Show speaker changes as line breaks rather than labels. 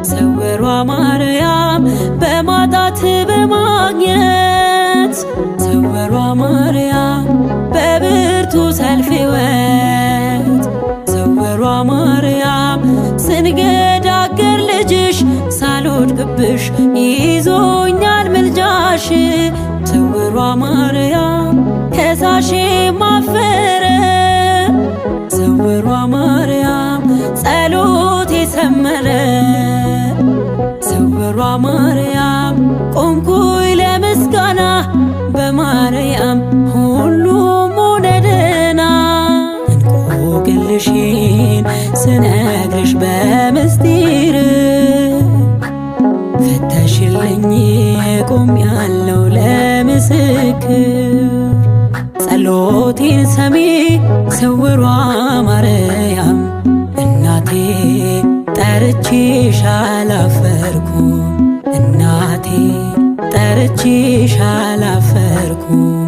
ስውሯ ማርያም በማጣት በማግኘት ስውሯ ማርያም በብርቱ ሰልፍ ሕይወት ስውሯ ማርያም ስንገዳገር ልጅሽ ሳልወድቅብሽ ይዞኛል ምልጃሽ ስውሯ ማርያም ከሳሼ ማፈረ ስውሯ ማርያም ጸሎቴ ሰመረ ስውሯ ማርያም ቆምኩኝ ለምስጋና በማርያም ሁሉም ሆነ ደህና እንቆቅልሽን ስነግርሽ በምስጢር ፈተሽልኝ ቆሜያለሁ ለምስክር ጸሎቴን ሰሚ ስውሯ ማርያም እናቴ ጠርቼሽ አላፈርኩም እናቴ ጠርቼሽ አላፈርኩም